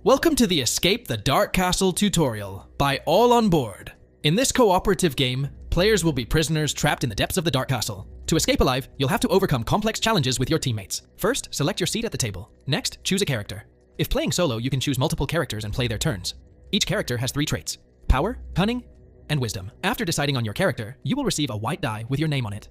Welcome to the Escape the Dark Castle tutorial by All On Board. In this cooperative game, players will be prisoners trapped in the depths of the Dark Castle. To escape alive, you'll have to overcome complex challenges with your teammates. First, select your seat at the table. Next, choose a character. If playing solo, you can choose multiple characters and play their turns. Each character has 3 traits: power, cunning, and wisdom. After deciding on your character, you will receive a white die with your name on it.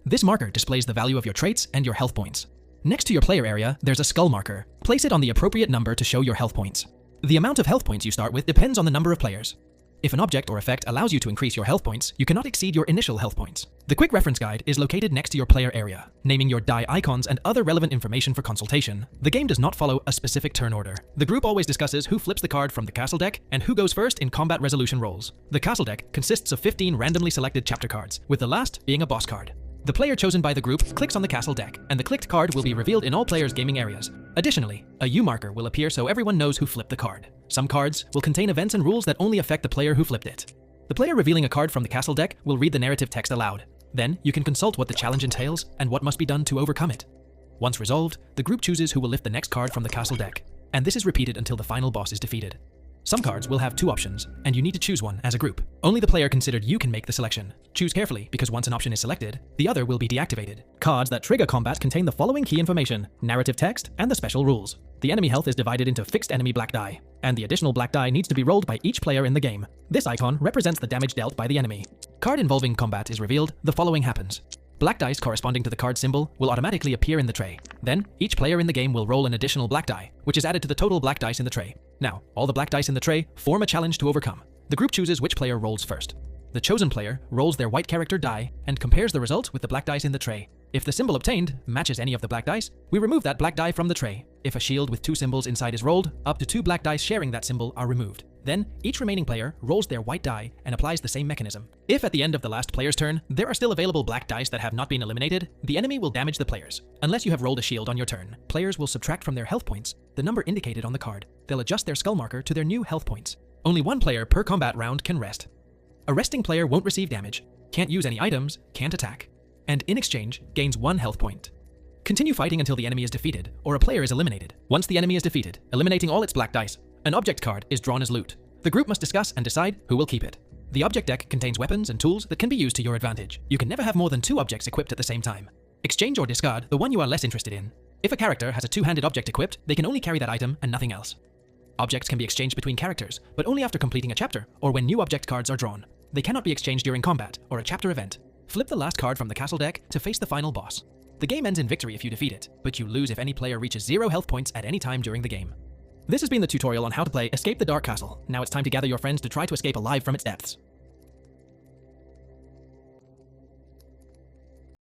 This marker displays the value of your traits and your health points. Next to your player area, there's a skull marker. Place it on the appropriate number to show your health points. The amount of health points you start with depends on the number of players. If an object or effect allows you to increase your health points, you cannot exceed your initial health points. The quick reference guide is located next to your player area, naming your die icons and other relevant information for consultation. The game does not follow a specific turn order. The group always discusses who flips the card from the castle deck and who goes first in combat resolution rolls. The castle deck consists of 15 randomly selected chapter cards, with the last being a boss card. The player chosen by the group clicks on the castle deck, and the clicked card will be revealed in all players' gaming areas. Additionally, a U marker will appear so everyone knows who flipped the card. Some cards will contain events and rules that only affect the player who flipped it. The player revealing a card from the castle deck will read the narrative text aloud. Then, you can consult what the challenge entails and what must be done to overcome it. Once resolved, the group chooses who will lift the next card from the castle deck, and this is repeated until the final boss is defeated. Some cards will have 2 options, and you need to choose one as a group. Only the player considered you can make the selection. Choose carefully, because once an option is selected, the other will be deactivated. Cards that trigger combat contain the following key information: narrative text and the special rules. The enemy health is divided into fixed enemy black die, and the additional black die needs to be rolled by each player in the game. This icon represents the damage dealt by the enemy. Card involving combat is revealed, the following happens. Black dice corresponding to the card symbol will automatically appear in the tray. Then, each player in the game will roll an additional black die, which is added to the total black dice in the tray. Now, all the black dice in the tray form a challenge to overcome. The group chooses which player rolls first. The chosen player rolls their white character die and compares the result with the black dice in the tray. If the symbol obtained matches any of the black dice, we remove that black die from the tray. If a shield with 2 symbols inside is rolled, up to 2 black dice sharing that symbol are removed. Then, each remaining player rolls their white die and applies the same mechanism. If at the end of the last player's turn, there are still available black dice that have not been eliminated, the enemy will damage the players. Unless you have rolled a shield on your turn, players will subtract from their health points the number indicated on the card. They'll adjust their skull marker to their new health points. Only 1 player per combat round can rest. A resting player won't receive damage, can't use any items, can't attack, and in exchange, gains 1 health point. Continue fighting until the enemy is defeated, or a player is eliminated. Once the enemy is defeated, eliminating all its black dice, an object card is drawn as loot. The group must discuss and decide who will keep it. The object deck contains weapons and tools that can be used to your advantage. You can never have more than 2 objects equipped at the same time. Exchange or discard the one you are less interested in. If a character has a 2-handed object equipped, they can only carry that item and nothing else. Objects can be exchanged between characters, but only after completing a chapter or when new object cards are drawn. They cannot be exchanged during combat or a chapter event. Flip the last card from the castle deck to face the final boss. The game ends in victory if you defeat it, but you lose if any player reaches 0 health points at any time during the game. This has been the tutorial on how to play Escape the Dark Castle. Now it's time to gather your friends to try to escape alive from its depths.